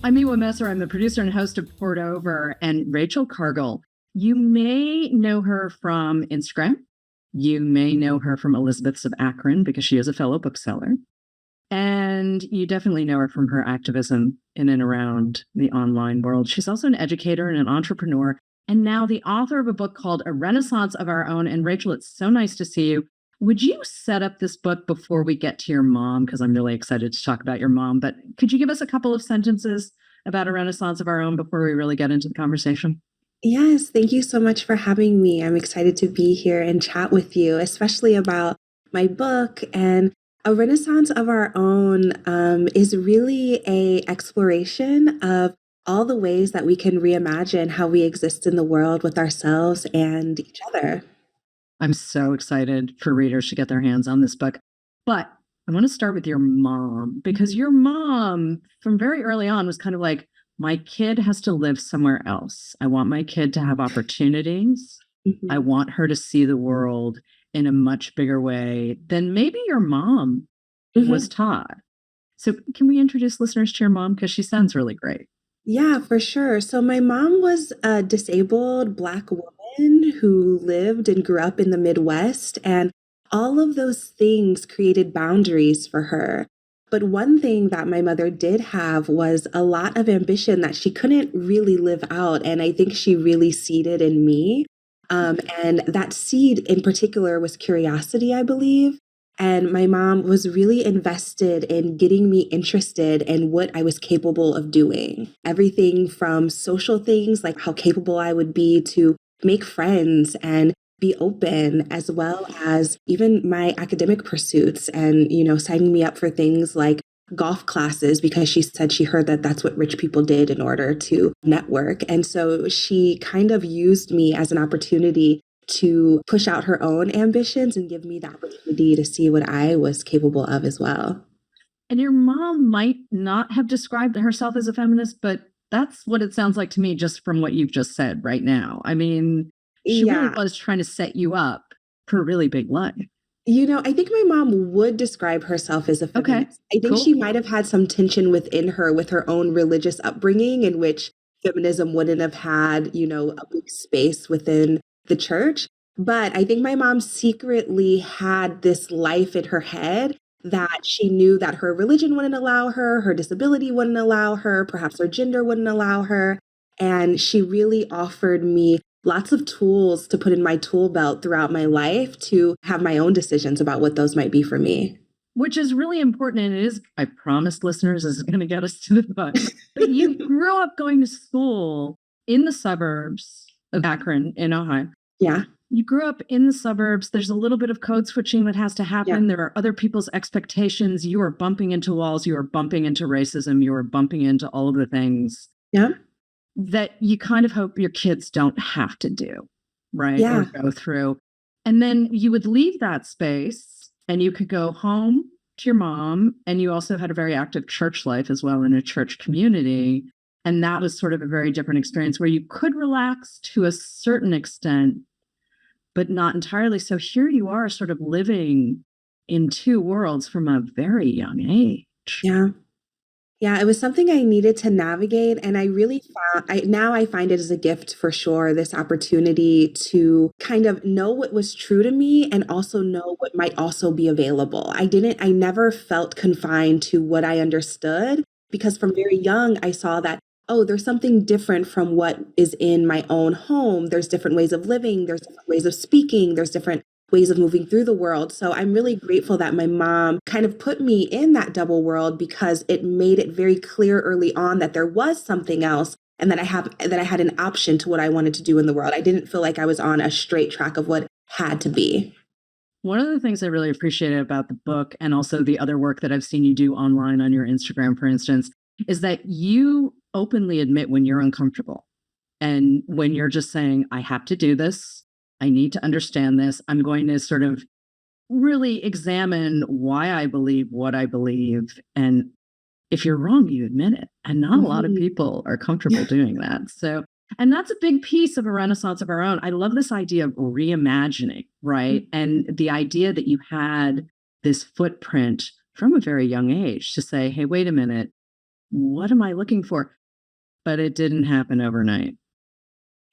I'm Miwa Messer. I'm the producer and host of Poured Over, and Rachel Cargle. You may know her from Instagram. You may know her from Elizabeth's of Akron because she is a fellow bookseller. And you definitely know her from her activism in and around the online world. She's also an educator and an entrepreneur, and now the author of a book called A Renaissance of Our Own. And Rachel, it's so nice to see you. Would you set up this book before we get to your mom? Because I'm really excited to talk about your mom. But could you give us a couple of sentences about A Renaissance of Our Own before we really get into the conversation? Yes, thank you so much for having me. I'm excited to be here and chat with you, especially about my book. And A Renaissance of Our Own is really a exploration of all the ways that we can reimagine how we exist in the world with ourselves and each other. I'm so excited for readers to get their hands on this book. But I want to start with your mom, because your mom, from very early on, was kind of like, my kid has to live somewhere else. I want my kid to have opportunities. I Mhm. want her to see the world in a much bigger way than maybe your mom was Mhm. taught. So, can we introduce listeners to your mom? Because she sounds really great. Yeah, for sure. So my mom was a disabled Black woman who lived and grew up in the Midwest, and all of those things created boundaries for her. But one thing that my mother did have was a lot of ambition that she couldn't really live out, and I think she really seeded in me. And that seed in particular was curiosity, I believe. And my mom was really invested in getting me interested in what I was capable of doing. Everything from social things, like how capable I would be to make friends and be open, as well as even my academic pursuits and, signing me up for things like golf classes because she said she heard that that's what rich people did in order to network. And so she kind of used me as an opportunity to push out her own ambitions and give me the opportunity to see what I was capable of as well. And your mom might not have described herself as a feminist, but that's what it sounds like to me just from what you've just said right now. I mean, she really Yeah. was trying to set you up for a really big life. I think my mom would describe herself as a Okay, feminist. I think she cool. might have had some tension within her with her own religious upbringing, in which feminism wouldn't have had, a big space within the church. But I think my mom secretly had this life in her head that she knew that her religion wouldn't allow her, her disability wouldn't allow her, perhaps her gender wouldn't allow her. And she really offered me lots of tools to put in my tool belt throughout my life to have my own decisions about what those might be for me. Which is really important. And it is, I promised listeners, this is going to get us to the book. But you grew up going to school in the suburbs of Akron in Ohio. Yeah. You grew up in the suburbs. There's a little bit of code switching that has to Yeah. happen. There are other people's expectations. You are bumping into walls. You are bumping into racism. You are bumping into all of the things Yeah. that you kind of hope your kids don't have to do, right? Or Yeah. go through. And then you would leave that space and you could go home to your mom. And you also had a very active church life as well in a church community. And that was sort of a very different experience where you could relax to a certain extent, but not entirely. So here you are sort of living in two worlds from a very young age. Yeah. Yeah, it was something I needed to navigate, and I really found I find it as a gift for sure, this opportunity to kind of know what was true to me and also know what might also be available. I never felt confined to what I understood because from very young I saw that, oh, there's something different from what is in my own home. There's different ways of living, there's different ways of speaking, there's different ways of moving through the world. So I'm really grateful that my mom kind of put me in that double world because it made it very clear early on that there was something else and that I had an option to what I wanted to do in the world. I didn't feel like I was on a straight track of what had to be. One of the things I really appreciated about the book and also the other work that I've seen you do online on your Instagram, for instance, is that you openly admit when you're uncomfortable and when you're just saying, I have to do this. I need to understand this. I'm going to sort of really examine why I believe what I believe. And if you're wrong, you admit it. And not a lot of Mhm. people are comfortable doing that. So, and that's a big piece of A Renaissance of Our Own. I love this idea of reimagining, right? And the idea that you had this footprint from a very young age to say, hey, wait a minute, what am I looking for? But it didn't happen overnight.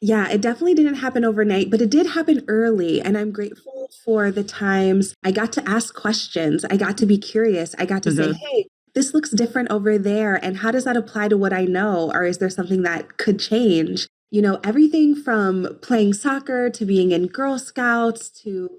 Yeah, it definitely didn't happen overnight, but it did happen early. And I'm grateful for the times I got to ask questions. I got to be curious. I got to say, Mm-hmm. hey, this looks different over there. And how does that apply to what I know? Or is there something that could change? Everything from playing soccer to being in Girl Scouts to,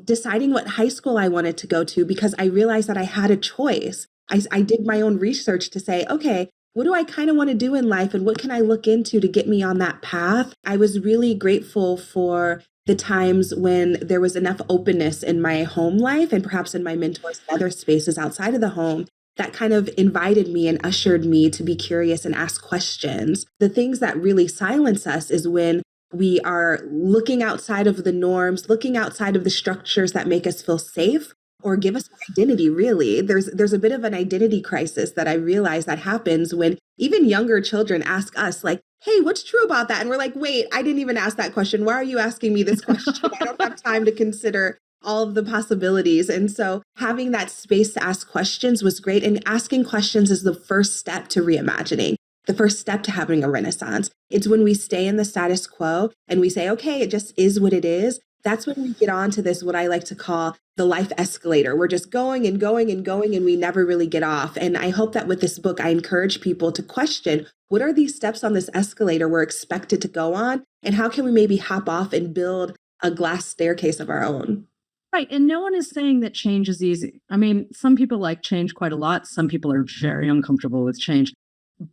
deciding what high school I wanted to go to because I realized that I had a choice. I did my own research to say, okay, what do I kind of want to do in life and what can I look into to get me on that path? I was really grateful for the times when there was enough openness in my home life and perhaps in my mentors and other spaces outside of the home that kind of invited me and ushered me to be curious and ask questions. The things that really silence us is when we are looking outside of the norms, looking outside of the structures that make us feel safe or give us an identity, really. There's a bit of an identity crisis that I realize that happens when even younger children ask us, like, hey, what's true about that? And we're like, wait, I didn't even ask that question. Why are you asking me this question? I don't have time to consider all of the possibilities. And so having that space to ask questions was great. And asking questions is the first step to reimagining. The first step to having a renaissance. It's when we stay in the status quo and we say, okay, it just is what it is. That's when we get on to this, what I like to call the life escalator. We're just going and going and going, and we never really get off. And I hope that with this book, I encourage people to question, what are these steps on this escalator we're expected to go on? And how can we maybe hop off and build a glass staircase of our own? Right. And no one is saying that change is easy. I mean, some people like change quite a lot. Some people are very uncomfortable with change.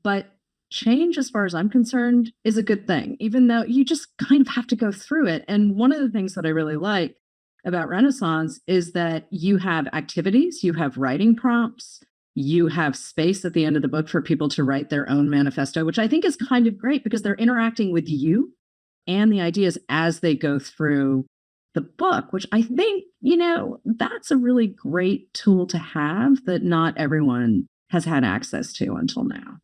But change, as far as I'm concerned, is a good thing, even though you just kind of have to go through it. And one of the things that I really like about Renaissance is that you have activities, you have writing prompts, you have space at the end of the book for people to write their own manifesto, which I think is kind of great because they're interacting with you and the ideas as they go through the book, which I think, that's a really great tool to have that not everyone has had access to until now.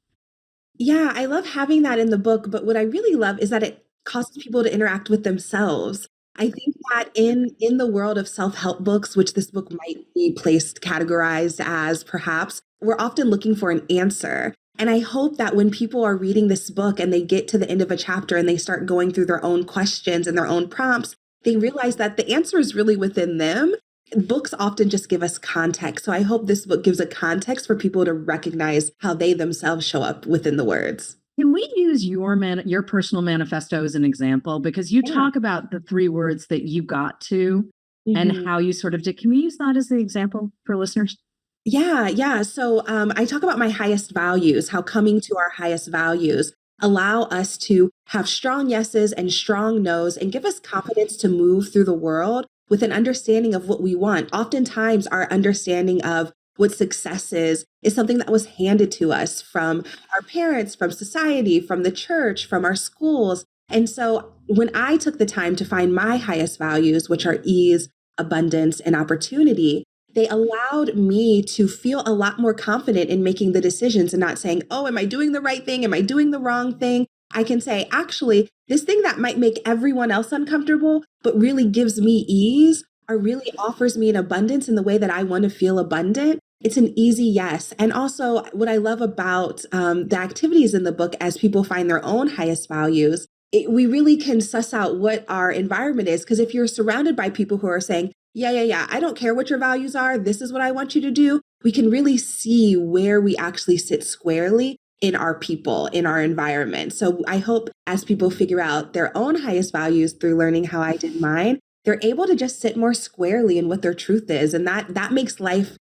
Yeah, I love having that in the book, but what I really love is that it causes people to interact with themselves. I think that in the world of self-help books, which this book might be placed categorized as perhaps, we're often looking for an answer. And I hope that when people are reading this book and they get to the end of a chapter and they start going through their own questions and their own prompts, they realize that the answer is really within them. Books often just give us context. So I hope this book gives a context for people to recognize how they themselves show up within the words. Can we use your personal manifesto as an example? Because you Yeah. talk about the 3 words that you got to and Mhm. how you sort of did. Can we use that as the example for listeners? Yeah, yeah. So I talk about my highest values, how coming to our highest values allow us to have strong yeses and strong nos and give us confidence to move through the world with an understanding of what we want. Oftentimes, our understanding of what success is something that was handed to us from our parents, from society, from the church, from our schools. And so when I took the time to find my highest values, which are ease, abundance, and opportunity, they allowed me to feel a lot more confident in making the decisions and not saying, oh, am I doing the right thing? Am I doing the wrong thing? I can say, actually, this thing that might make everyone else uncomfortable, but really gives me ease or really offers me an abundance in the way that I want to feel abundant. It's an easy yes. And also, what I love about the activities in the book as people find their own highest values, we really can suss out what our environment is. Because if you're surrounded by people who are saying, yeah, I don't care what your values are, this is what I want you to do, we can really see where we actually sit squarely in our people, in our environment. So I hope as people figure out their own highest values through learning how I did mine, they're able to just sit more squarely in what their truth is. And that makes life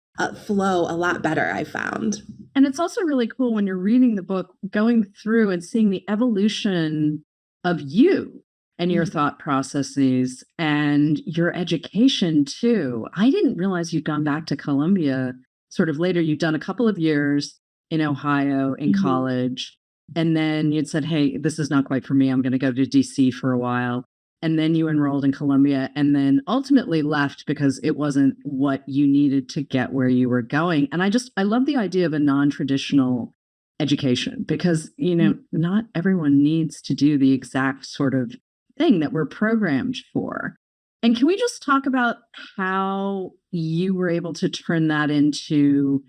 flow a lot better, I found. And it's also really cool when you're reading the book, going through and seeing the evolution of you and your thought processes and your education too. I didn't realize you'd gone back to Columbia sort of later. You'd done a couple of years in Ohio in college. And then you'd said, hey, this is not quite for me. I'm going to go to DC for a while. And then you enrolled in Columbia and then ultimately left because it wasn't what you needed to get where you were going. And I love the idea of a non-traditional education because, not everyone needs to do the exact sort of thing that we're programmed for. And can we just talk about how you were able to turn that into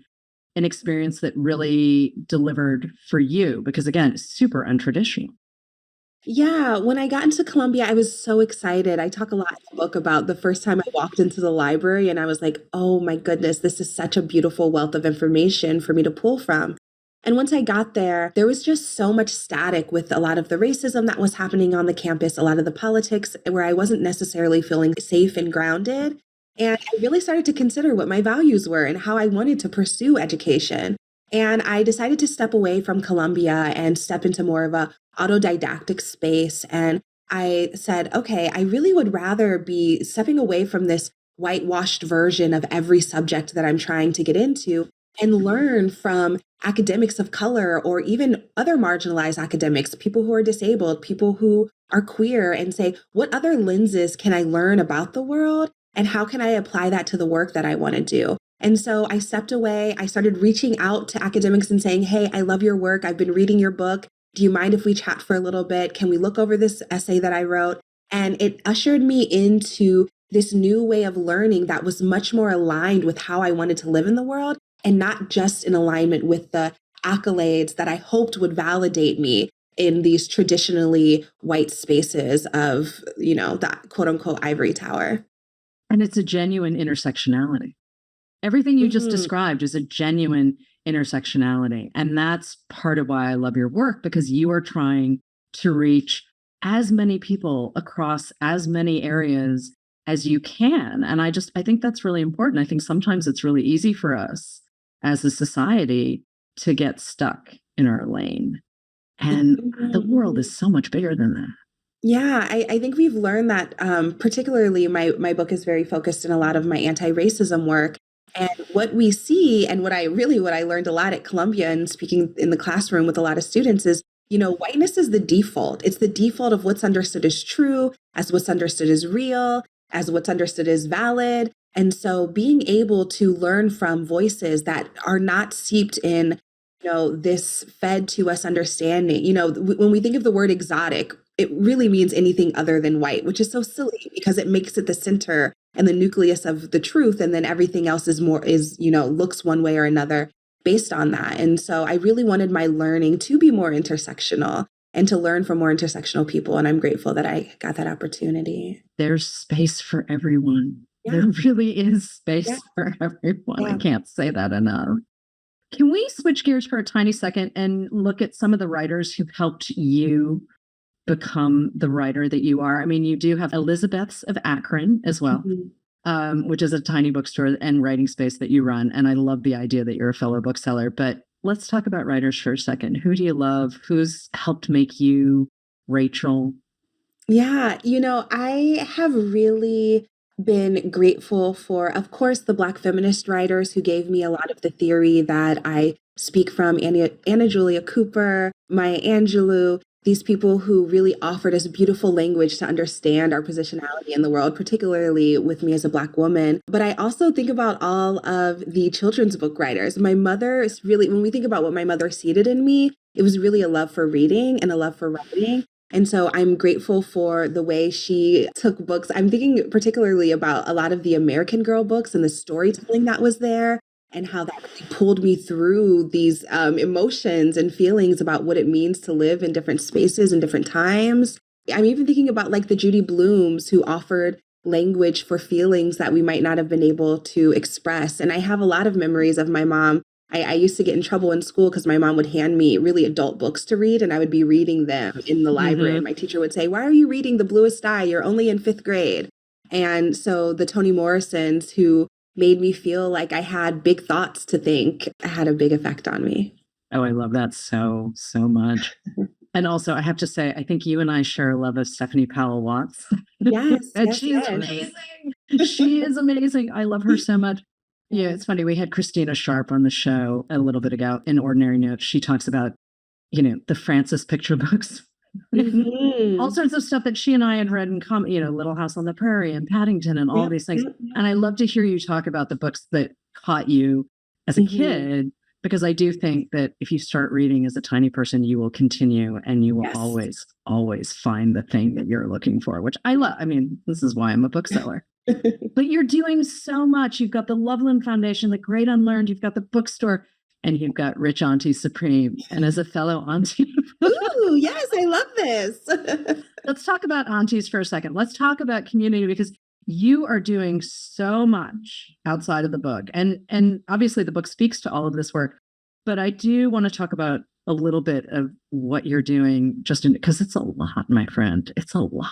an experience that really delivered for you? Because again, it's super untraditional. Yeah, when I got into Columbia, I was so excited. I talk a lot in the book about the first time I walked into the library and I was like, oh my goodness, this is such a beautiful wealth of information for me to pull from. And once I got there, there was just so much static with a lot of the racism that was happening on the campus, a lot of the politics where I wasn't necessarily feeling safe and grounded. And I really started to consider what my values were and how I wanted to pursue education. And I decided to step away from Columbia and step into more of a autodidactic space. And I said, okay, I really would rather be stepping away from this whitewashed version of every subject that I'm trying to get into and learn from academics of color or even other marginalized academics, people who are disabled, people who are queer, and say, what other lenses can I learn about the world? And how can I apply that to the work that I want to do? And so I stepped away. I started reaching out to academics and saying, hey, I love your work. I've been reading your book. Do you mind if we chat for a little bit? Can we look over this essay that I wrote? And it ushered me into this new way of learning that was much more aligned with how I wanted to live in the world and not just in alignment with the accolades that I hoped would validate me in these traditionally white spaces of, that quote unquote ivory tower. And it's a genuine intersectionality. Everything you just described is a genuine intersectionality. And that's part of why I love your work, because you are trying to reach as many people across as many areas as you can. And I think that's really important. I think sometimes it's really easy for us as a society to get stuck in our lane. And the world is so much bigger than that. Yeah, I think we've learned that, particularly my book is very focused in a lot of my anti-racism work. And what we see, and what I learned a lot at Columbia and speaking in the classroom with a lot of students is, whiteness is the default. It's the default of what's understood as true, as what's understood as real, as what's understood as valid. And so being able to learn from voices that are not steeped in, this fed to us understanding, when we think of the word exotic, it really means anything other than white, which is so silly because it makes it the center and the nucleus of the truth. And then everything else looks one way or another based on that. And so I really wanted my learning to be more intersectional and to learn from more intersectional people. And I'm grateful that I got that opportunity. There's space for everyone. Yeah. There really is space for everyone. Yeah. I can't say that enough. Can we switch gears for a tiny second and look at some of the writers who've helped you become the writer that you are? I mean, you do have Elizabeth's of Akron as well, which is a tiny bookstore and writing space that you run. And I love the idea that you're a fellow bookseller. But let's talk about writers for a second. Who do you love? Who's helped make you Rachel? Yeah, I have really been grateful for, of course, the Black feminist writers who gave me a lot of the theory that I speak from, Anna Julia Cooper, Maya Angelou, these people who really offered us beautiful language to understand our positionality in the world, particularly with me as a Black woman. But I also think about all of the children's book writers. My mother is really, when we think about what my mother seeded in me, it was really a love for reading and a love for writing. And so I'm grateful for the way she took books. I'm thinking particularly about a lot of the American Girl books and the storytelling that was there and how that really pulled me through these emotions and feelings about what it means to live in different spaces and different times. I'm even thinking about like the Judy Blooms who offered language for feelings that we might not have been able to express. And I have a lot of memories of my mom. I used to get in trouble in school because my mom would hand me really adult books to read and I would be reading them in the library. And my teacher would say, why are you reading The Bluest Eye? You're only in 5th grade. And so the Toni Morrisons who made me feel like I had big thoughts to think had a big effect on me. Oh, I love that so much. And also, I have to say, I think you and I share a love of Stephanie Powell Watts. Yes. And she is amazing. She is amazing. I love her so much. Yeah, it's funny. We had Christina Sharp on the show a little bit ago in Ordinary Notes. She talks about, the Francis picture books. All sorts of stuff that she and I had read in common, Little House on the Prairie and Paddington and all these things. And I love to hear you talk about the books that caught you as a kid, because I do think that if you start reading as a tiny person, you will continue and you will always find the thing that you're looking for, which I love. I mean, this is why I'm a bookseller. But you're doing so much. You've got the Loveland Foundation, the Great Unlearned. You've got the bookstore. and you've got Rich Auntie Supreme. And as a fellow auntie, Ooh, yes, I love this. let's talk about aunties for a second. Let's talk about community, because you are doing so much outside of the book. And obviously the book speaks to all of this work. But I do want to talk about a little bit of what you're doing, just because it's a lot, my friend. It's a lot.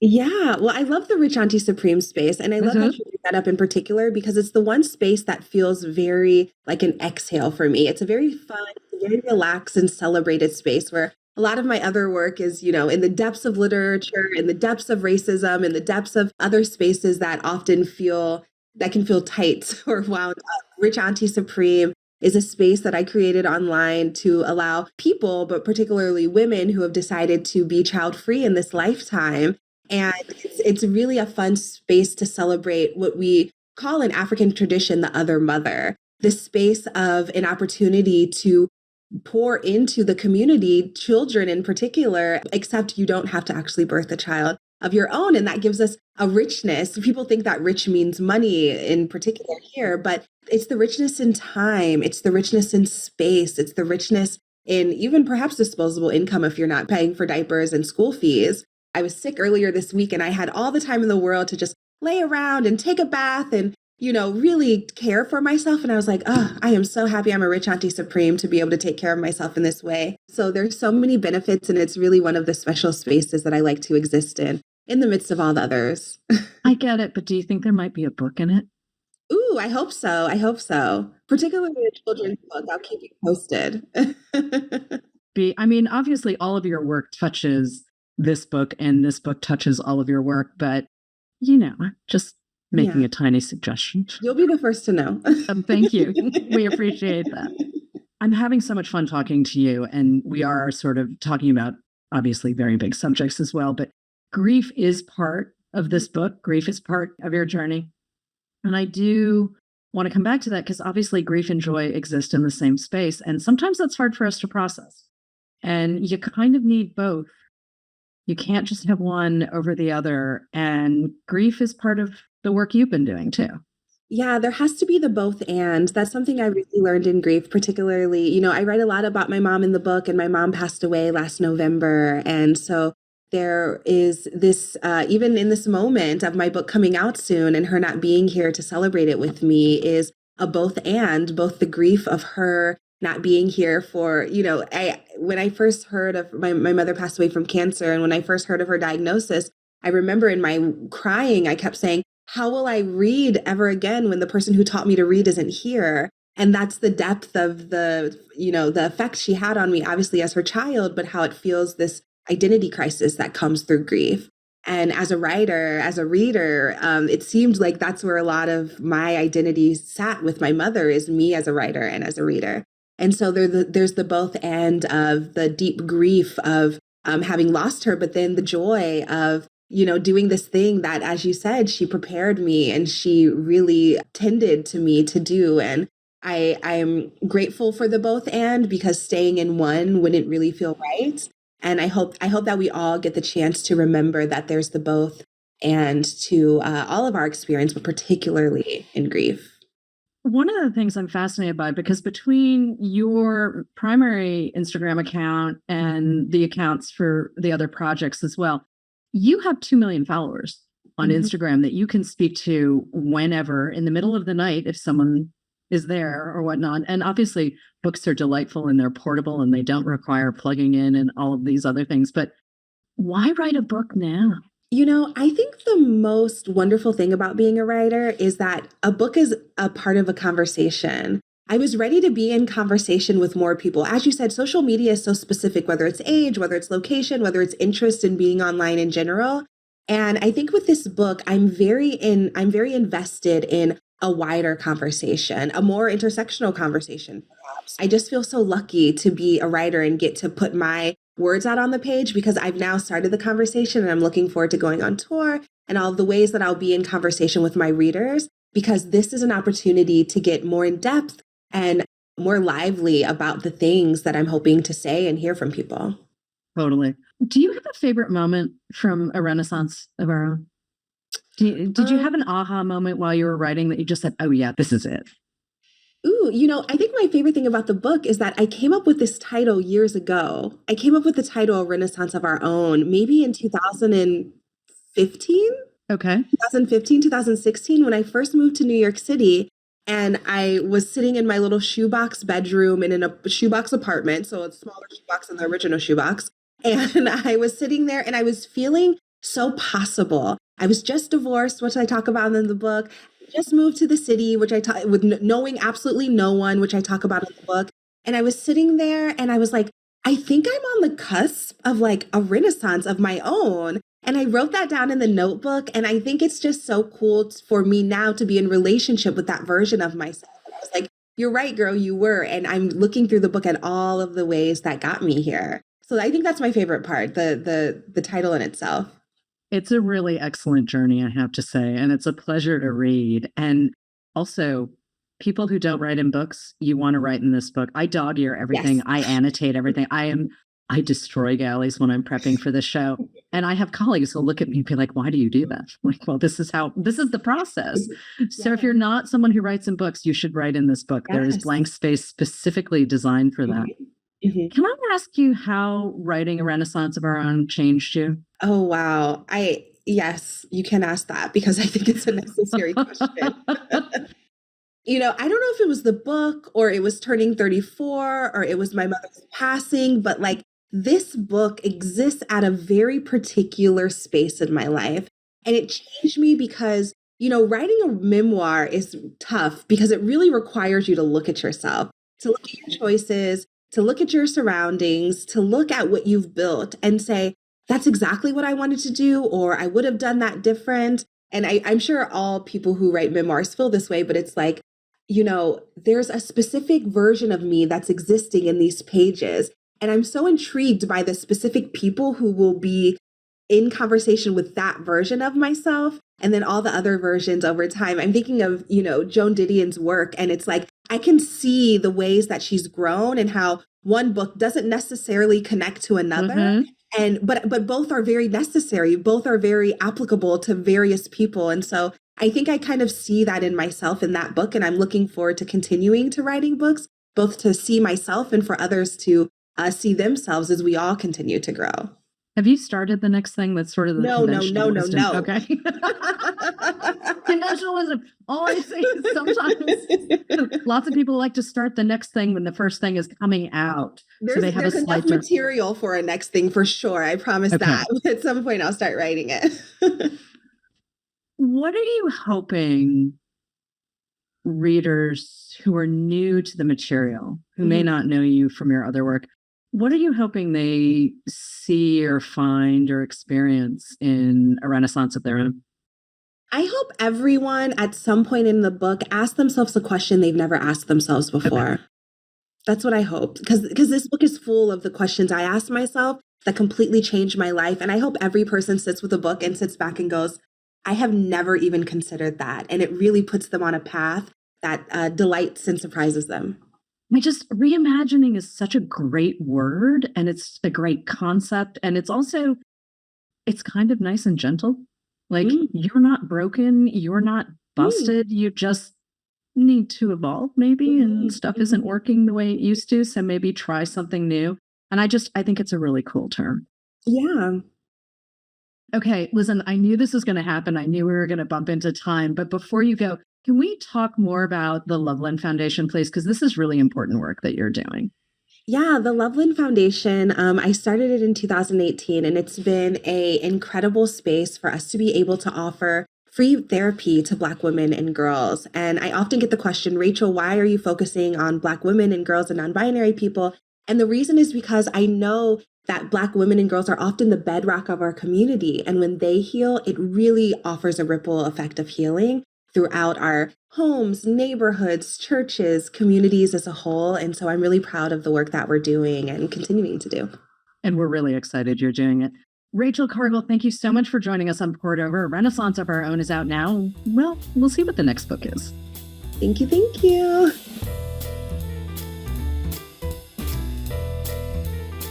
Yeah, well, I love the Rich Auntie Supreme space. And I love how you bring that up in particular, because it's the one space that feels very like an exhale for me. It's a very fun, very relaxed and celebrated space where a lot of my other work is, in the depths of literature, in the depths of racism, in the depths of other spaces that can feel tight or wound up. Rich Auntie Supreme is a space that I created online to allow people, but particularly women who have decided to be child-free in this lifetime. And it's really a fun space to celebrate what we call in African tradition the other mother, this space of an opportunity to pour into the community, children in particular, except you don't have to actually birth a child of your own. And that gives us a richness. People think that rich means money in particular here, but it's the richness in time. It's the richness in space. It's the richness in even perhaps disposable income if you're not paying for diapers and school fees. I was sick earlier this week and I had all the time in the world to just lay around and take a bath and really care for myself. And I was like, oh, I am so happy I'm a Rich Auntie Supreme to be able to take care of myself in this way. So there's so many benefits, and it's really one of the special spaces that I like to exist in the midst of all the others. I get it, but do you think there might be a book in it? Ooh, I hope so. I hope so. Particularly a children's book. I'll keep you posted. Obviously all of your work touches this book, and this book touches all of your work, but just making a tiny suggestion. You'll be the first to know. Thank you. We appreciate that. I'm having so much fun talking to you, and we are sort of talking about obviously very big subjects as well, but grief is part of this book. Grief is part of your journey. And I do want to come back to that, because obviously grief and joy exist in the same space. And sometimes that's hard for us to process. And you kind of need both. You can't just have one over the other. And grief is part of the work you've been doing too. Yeah, there has to be the both and. That's something I really learned in grief, particularly. I write a lot about my mom in the book, and my mom passed away last November. And so there is this, even in this moment of my book coming out soon and her not being here to celebrate it with me, is a both and, both the grief of her not being here for, when I first heard of my mother passed away from cancer, and when I first heard of her diagnosis, I remember in my crying, I kept saying, how will I read ever again when the person who taught me to read isn't here? And that's the depth of the effect she had on me, obviously as her child, but how it feels this identity crisis that comes through grief. And as a writer, as a reader, it seemed like that's where a lot of my identity sat with my mother, is me as a writer and as a reader. And so there's the both end of the deep grief of having lost her, but then the joy of doing this thing that, as you said, she prepared me and she really tended to me to do. And I am grateful for the both and, because staying in one wouldn't really feel right. And I hope that we all get the chance to remember that there's the both and to all of our experience, but particularly in grief. One of the things I'm fascinated by, because between your primary Instagram account and the accounts for the other projects as well, you have 2 million followers on Instagram that you can speak to whenever, in the middle of the night, if someone is there or whatnot. And obviously books are delightful and they're portable and they don't require plugging in and all of these other things. But why write a book now? I think the most wonderful thing about being a writer is that a book is a part of a conversation. I was ready to be in conversation with more people. As you said, social media is so specific, whether it's age, whether it's location, whether it's interest in being online in general. And I think with this book, I'm very invested in a wider conversation, a more intersectional conversation, perhaps. I just feel so lucky to be a writer and get to put my words out on the page, because I've now started the conversation and I'm looking forward to going on tour and all of the ways that I'll be in conversation with my readers, because this is an opportunity to get more in depth and more lively about the things that I'm hoping to say and hear from people. Totally. Do you have a favorite moment from a Renaissance of our own? Did you have an aha moment while you were writing that you just said, oh yeah, this is it? Ooh, I think my favorite thing about the book is that I came up with this title years ago. I came up with the title Renaissance of Our Own, maybe in 2015, Okay. 2015, 2016, when I first moved to New York City. And I was sitting in my little shoebox bedroom and in a shoebox apartment. So it's a smaller shoebox than the original shoebox. And I was sitting there and I was feeling so possible. I was just divorced, which I talk about in the book. Just moved to the city, which I talk with knowing absolutely no one, which I talk about in the book. And I was sitting there and I was like, I think I'm on the cusp of like a renaissance of my own. And I wrote that down in the notebook. And I think it's just so cool for me now to be in relationship with that version of myself. And I was like, you're right, girl, you were. And I'm looking through the book at all of the ways that got me here. So I think that's my favorite part, the title in itself. It's a really excellent journey, I have to say, and it's a pleasure to read. And also, people who don't write in books, you want to write in this book. I dog ear everything. Yes. I annotate everything. I destroy galleys when I'm prepping for the show. And I have colleagues who look at me and be like, why do you do that? Like, well, this is the process. So if you're not someone who writes in books, you should write in this book. There is blank space specifically designed for that. Mm-hmm. Can I ask you how writing A Renaissance of Our Own changed you? Oh, wow. Yes, you can ask that because I think it's a necessary question. I don't know if it was the book or it was turning 34 or it was my mother's passing, but like this book exists at a very particular space in my life. And it changed me because, writing a memoir is tough because it really requires you to look at yourself, to look at your choices, to look at your surroundings, to look at what you've built and say, that's exactly what I wanted to do, or I would have done that different. And I'm sure all people who write memoirs feel this way, but it's like, there's a specific version of me that's existing in these pages. And I'm so intrigued by the specific people who will be in conversation with that version of myself. And then all the other versions over time. I'm thinking of, Joan Didion's work. And it's like, I can see the ways that she's grown and how one book doesn't necessarily connect to another. Mm-hmm. But both are very necessary. Both are very applicable to various people. And so I think I kind of see that in myself in that book. And I'm looking forward to continuing to writing books, both to see myself and for others to see themselves as we all continue to grow. Have you started the next thing that's sort of the conventional wisdom? No. Okay. Conventionalism. All I say is sometimes lots of people like to start the next thing when the first thing is coming out. So they have enough material for a next thing for sure. I promise that. At some point I'll start writing it. What are you hoping readers who are new to the material, who may not know you from your other work, what are you hoping they see or find or experience in A Renaissance of Their Own? I hope everyone at some point in the book asks themselves a question they've never asked themselves before. Okay. That's what I hope, because this book is full of the questions I asked myself that completely changed my life. And I hope every person sits with a book and sits back and goes, I have never even considered that. And it really puts them on a path that delights and surprises them. Reimagining is such a great word, and it's a great concept. And it's kind of nice and gentle. Like, you're not broken, you're not busted, you just need to evolve maybe, and stuff isn't working the way it used to. So maybe try something new. And I think it's a really cool term. Yeah. Okay, listen, I knew this was going to happen. I knew we were going to bump into time. But before you go, can we talk more about the Loveland Foundation, please? Because this is really important work that you're doing. Yeah, the Loveland Foundation, I started it in 2018, and it's been an incredible space for us to be able to offer free therapy to Black women and girls. And I often get the question, Rachel, why are you focusing on Black women and girls and non-binary people? And the reason is because I know that Black women and girls are often the bedrock of our community. And when they heal, it really offers a ripple effect of healing throughout our homes, neighborhoods, churches, communities as a whole. And so I'm really proud of the work that we're doing and continuing to do. And we're really excited you're doing it. Rachel Cargle, thank you so much for joining us on Poured Over. A Renaissance of Our Own is out now. Well, we'll see what the next book is. Thank you. Thank you.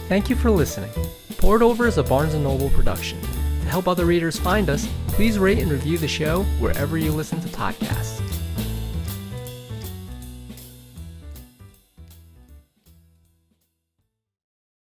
Thank you for listening. Poured Over is a Barnes & Noble production. To help other readers find us, please rate and review the show wherever you listen to podcasts.